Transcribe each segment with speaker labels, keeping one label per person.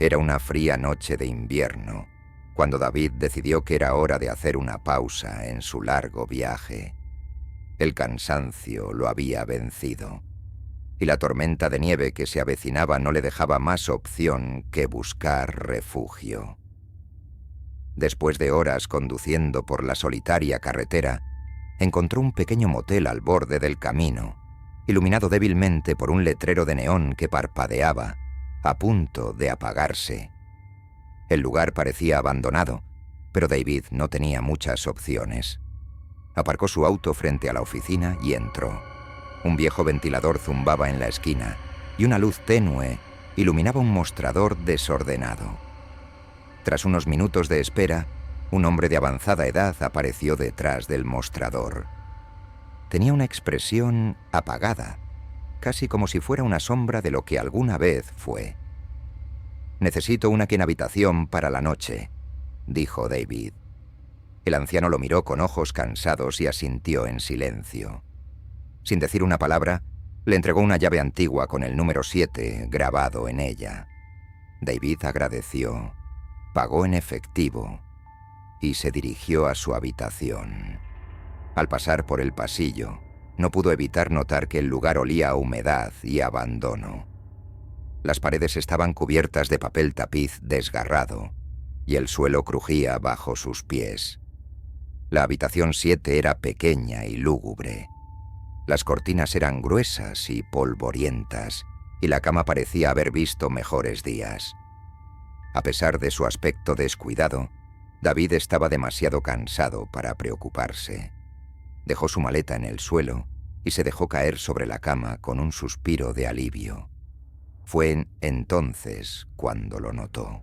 Speaker 1: Era una fría noche de invierno, cuando David decidió que era hora de hacer una pausa en su largo viaje. El cansancio lo había vencido, y la tormenta de nieve que se avecinaba no le dejaba más opción que buscar refugio. Después de horas conduciendo por la solitaria carretera, encontró un pequeño motel al borde del camino, iluminado débilmente por un letrero de neón que parpadeaba, a punto de apagarse. El lugar parecía abandonado, pero David no tenía muchas opciones. Aparcó su auto frente a la oficina y entró. Un viejo ventilador zumbaba en la esquina, y una luz tenue iluminaba un mostrador desordenado. Tras unos minutos de espera, un hombre de avanzada edad apareció detrás del mostrador. Tenía una expresión apagada, casi como si fuera una sombra de lo que alguna vez fue. «Necesito una habitación para la noche», dijo David. El anciano lo miró con ojos cansados y asintió en silencio. Sin decir una palabra, le entregó una llave antigua con el número 7 grabado en ella. David agradeció, pagó en efectivo y se dirigió a su habitación. Al pasar por el pasillo, no pudo evitar notar que el lugar olía a humedad y abandono. Las paredes estaban cubiertas de papel tapiz desgarrado y el suelo crujía bajo sus pies. La habitación 7 era pequeña y lúgubre. Las cortinas eran gruesas y polvorientas, y la cama parecía haber visto mejores días. A pesar de su aspecto descuidado, David estaba demasiado cansado para preocuparse. Dejó su maleta en el suelo y se dejó caer sobre la cama con un suspiro de alivio. Fue entonces cuando lo notó.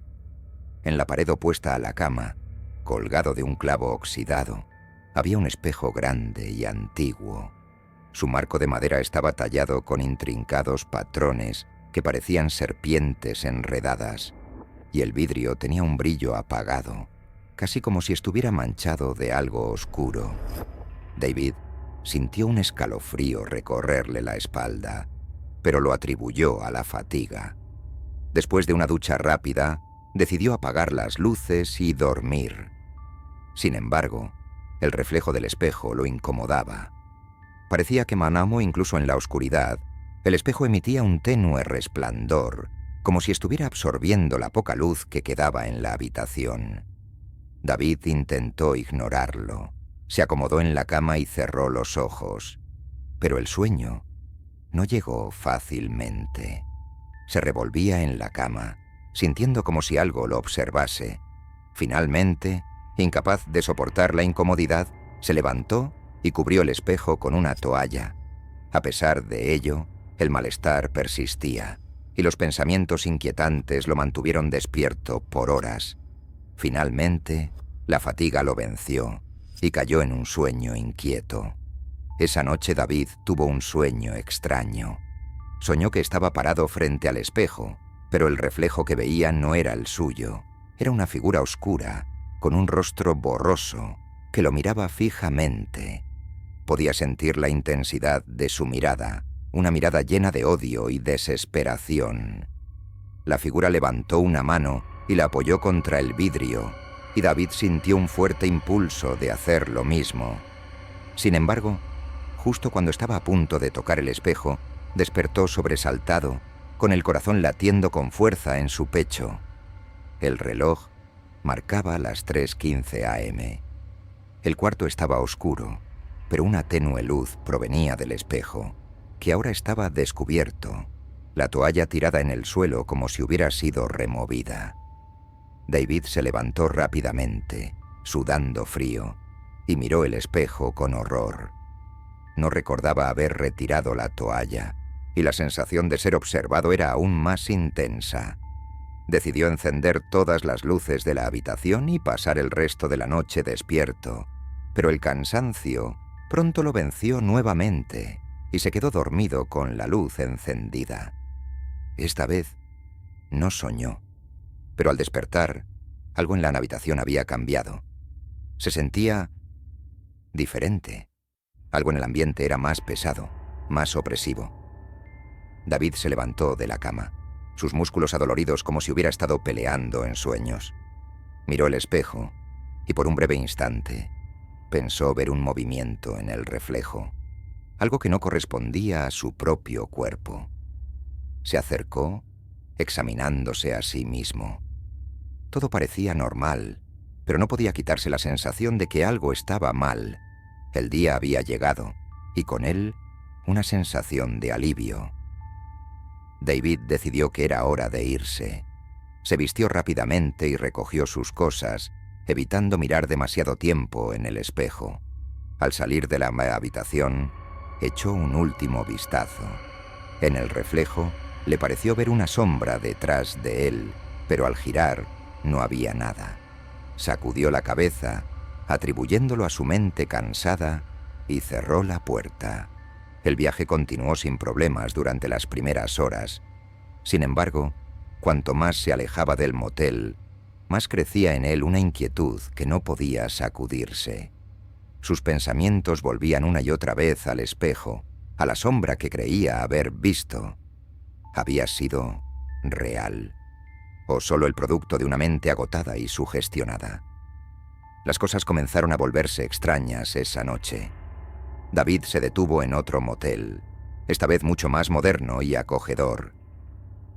Speaker 1: En la pared opuesta a la cama, colgado de un clavo oxidado, había un espejo grande y antiguo. Su marco de madera estaba tallado con intrincados patrones que parecían serpientes enredadas, y el vidrio tenía un brillo apagado, casi como si estuviera manchado de algo oscuro. David sintió un escalofrío recorrerle la espalda, pero lo atribuyó a la fatiga. Después de una ducha rápida, decidió apagar las luces y dormir. Sin embargo, el reflejo del espejo lo incomodaba. Parecía que Manamo, incluso en la oscuridad, el espejo emitía un tenue resplandor, como si estuviera absorbiendo la poca luz que quedaba en la habitación. David intentó ignorarlo. Se acomodó en la cama y cerró los ojos. Pero el sueño no llegó fácilmente. Se revolvía en la cama, sintiendo como si algo lo observase. Finalmente, incapaz de soportar la incomodidad, se levantó y cubrió el espejo con una toalla. A pesar de ello, el malestar persistía, y los pensamientos inquietantes lo mantuvieron despierto por horas. Finalmente, la fatiga lo venció y cayó en un sueño inquieto. Esa noche David tuvo un sueño extraño. Soñó que estaba parado frente al espejo, pero el reflejo que veía no era el suyo. Era una figura oscura, con un rostro borroso, que lo miraba fijamente. Podía sentir la intensidad de su mirada, una mirada llena de odio y desesperación. La figura levantó una mano y la apoyó contra el vidrio, y David sintió un fuerte impulso de hacer lo mismo. Sin embargo, justo cuando estaba a punto de tocar el espejo, despertó sobresaltado, con el corazón latiendo con fuerza en su pecho. El reloj marcaba las 3:15 a.m. El cuarto estaba oscuro, pero una tenue luz provenía del espejo, que ahora estaba descubierto, la toalla tirada en el suelo como si hubiera sido removida. David se levantó rápidamente, sudando frío, y miró el espejo con horror. No recordaba haber retirado la toalla, y la sensación de ser observado era aún más intensa. Decidió encender todas las luces de la habitación y pasar el resto de la noche despierto, pero el cansancio pronto lo venció nuevamente y se quedó dormido con la luz encendida. Esta vez no soñó, pero al despertar, algo en la habitación había cambiado. Se sentía diferente. Algo en el ambiente era más pesado, más opresivo. David se levantó de la cama. sus músculos adoloridos como si hubiera estado peleando en sueños. Miró el espejo y por un breve instante pensó ver un movimiento en el reflejo, algo que no correspondía a su propio cuerpo. Se acercó, examinándose a sí mismo. Todo parecía normal, pero no podía quitarse la sensación de que algo estaba mal. El día había llegado, y con él una sensación de alivio. David decidió que era hora de irse. Se vistió rápidamente y recogió sus cosas, evitando mirar demasiado tiempo en el espejo. Al salir de la habitación, echó un último vistazo. En el reflejo, le pareció ver una sombra detrás de él, pero al girar no había nada. Sacudió la cabeza, atribuyéndolo a su mente cansada, y cerró la puerta. El viaje continuó sin problemas durante las primeras horas. Sin embargo, cuanto más se alejaba del motel, más crecía en él una inquietud que no podía sacudirse. Sus pensamientos volvían una y otra vez al espejo, a la sombra que creía haber visto. ¿Había sido real? ¿O solo el producto de una mente agotada y sugestionada? Las cosas comenzaron a volverse extrañas esa noche. David se detuvo en otro motel, esta vez mucho más moderno y acogedor.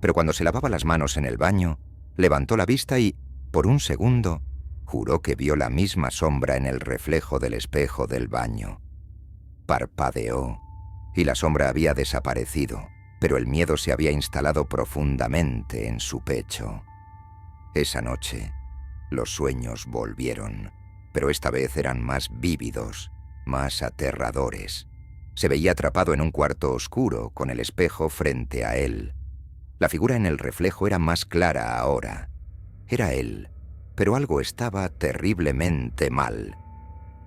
Speaker 1: Pero cuando se lavaba las manos en el baño, levantó la vista y, por un segundo, juró que vio la misma sombra en el reflejo del espejo del baño. Parpadeó, y la sombra había desaparecido, pero el miedo se había instalado profundamente en su pecho. Esa noche, los sueños volvieron, pero esta vez eran más vívidos, más aterradores. Se veía atrapado en un cuarto oscuro, con el espejo frente a él. La figura en el reflejo era más clara ahora. Era él, pero algo estaba terriblemente mal.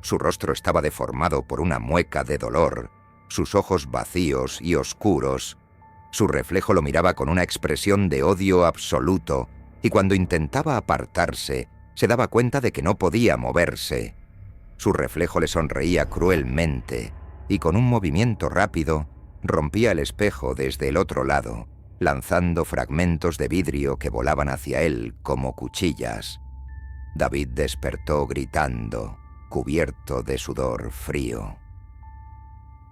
Speaker 1: Su rostro estaba deformado por una mueca de dolor, sus ojos vacíos y oscuros. Su reflejo lo miraba con una expresión de odio absoluto, y cuando intentaba apartarse, se daba cuenta de que no podía moverse. Su reflejo le sonreía cruelmente, y con un movimiento rápido, rompía el espejo desde el otro lado, lanzando fragmentos de vidrio que volaban hacia él como cuchillas. David despertó gritando, cubierto de sudor frío.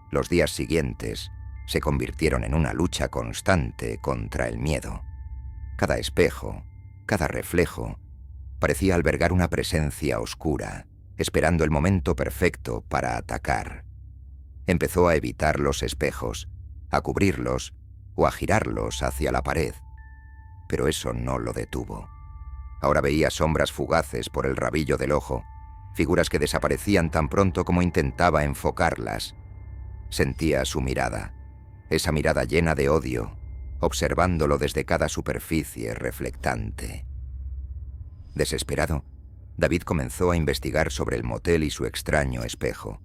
Speaker 1: Los días siguientes se convirtieron en una lucha constante contra el miedo. Cada espejo, cada reflejo, parecía albergar una presencia oscura, esperando el momento perfecto para atacar. Empezó a evitar los espejos, a cubrirlos o a girarlos hacia la pared. Pero eso no lo detuvo. Ahora veía sombras fugaces por el rabillo del ojo, figuras que desaparecían tan pronto como intentaba enfocarlas. Sentía su mirada, esa mirada llena de odio, observándolo desde cada superficie reflectante. Desesperado, David comenzó a investigar sobre el motel y su extraño espejo.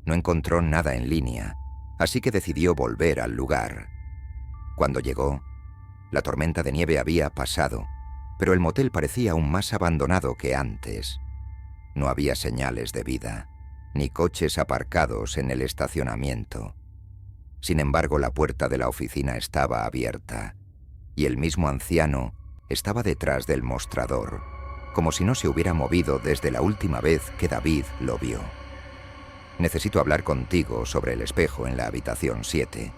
Speaker 1: No encontró nada en línea, así que decidió volver al lugar. Cuando llegó, la tormenta de nieve había pasado, pero el motel parecía aún más abandonado que antes. No había señales de vida, ni coches aparcados en el estacionamiento. Sin embargo, la puerta de la oficina estaba abierta, y el mismo anciano estaba detrás del mostrador, como si no se hubiera movido desde la última vez que David lo vio. «Necesito hablar contigo sobre el espejo en la habitación 7»,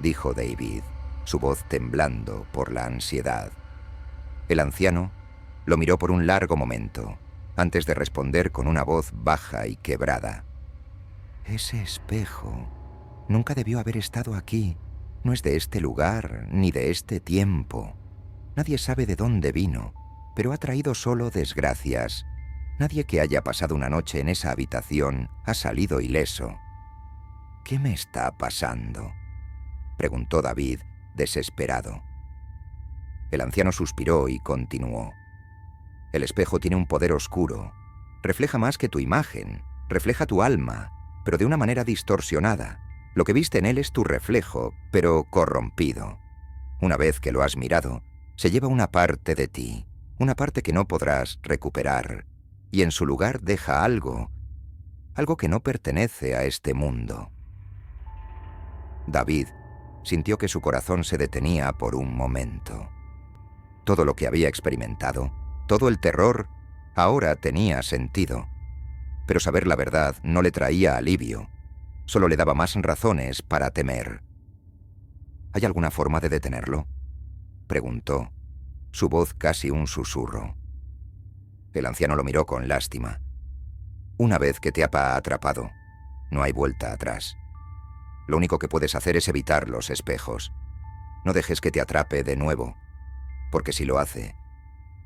Speaker 1: dijo David, su voz temblando por la ansiedad. El anciano lo miró por un largo momento, antes de responder con una voz baja y quebrada. «Ese espejo nunca debió haber estado aquí. No es de este lugar, ni de este tiempo. Nadie sabe de dónde vino, pero ha traído solo desgracias. Nadie que haya pasado una noche en esa habitación ha salido ileso». «¿Qué me está pasando?», preguntó David, desesperado. El anciano suspiró y continuó. «El espejo tiene un poder oscuro. Refleja más que tu imagen, refleja tu alma, pero de una manera distorsionada. Lo que viste en él es tu reflejo, pero corrompido. Una vez que lo has mirado, se lleva una parte de ti, una parte que no podrás recuperar, y en su lugar deja algo que no pertenece a este mundo». David sintió que su corazón se detenía por un momento. Todo lo que había experimentado, todo el terror, ahora tenía sentido. Pero saber la verdad no le traía alivio, solo le daba más razones para temer. ¿Hay alguna forma de detenerlo?, preguntó, su voz casi un susurro. El anciano lo miró con lástima. Una vez que te ha atrapado, no hay vuelta atrás. Lo único que puedes hacer es evitar los espejos. No dejes que te atrape de nuevo, porque si lo hace,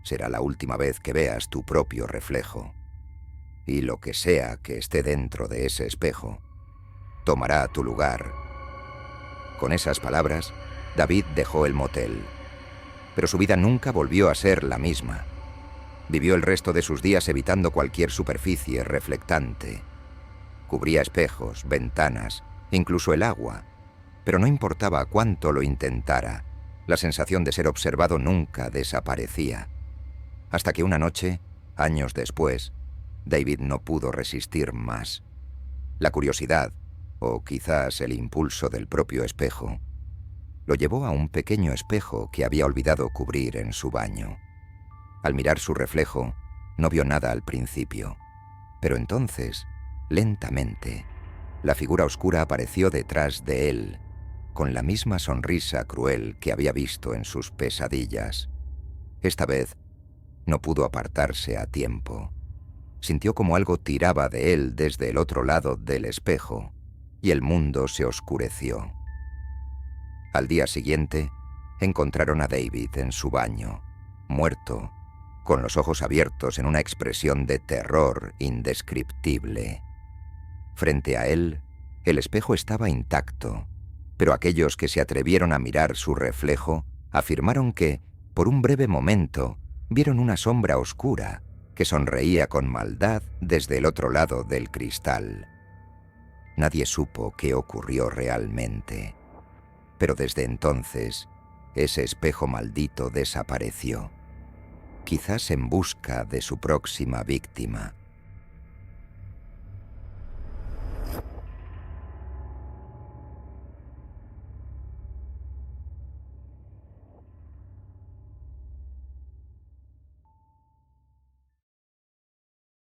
Speaker 1: será la última vez que veas tu propio reflejo. Y lo que sea que esté dentro de ese espejo, tomará tu lugar. Con esas palabras, David dejó el motel. Pero su vida nunca volvió a ser la misma. Vivió el resto de sus días evitando cualquier superficie reflectante. Cubría espejos, ventanas, incluso el agua. Pero no importaba cuánto lo intentara, la sensación de ser observado nunca desaparecía. Hasta que una noche, años después, David no pudo resistir más. La curiosidad, o quizás el impulso del propio espejo, lo llevó a un pequeño espejo que había olvidado cubrir en su baño. Al mirar su reflejo, no vio nada al principio, pero entonces, lentamente, la figura oscura apareció detrás de él, con la misma sonrisa cruel que había visto en sus pesadillas. Esta vez, no pudo apartarse a tiempo. Sintió como algo tiraba de él desde el otro lado del espejo, y el mundo se oscureció. Al día siguiente, encontraron a David en su baño, muerto, con los ojos abiertos en una expresión de terror indescriptible. Frente a él, el espejo estaba intacto, pero aquellos que se atrevieron a mirar su reflejo afirmaron que, por un breve momento, vieron una sombra oscura que sonreía con maldad desde el otro lado del cristal. Nadie supo qué ocurrió realmente, pero desde entonces, ese espejo maldito desapareció, quizás en busca de su próxima víctima.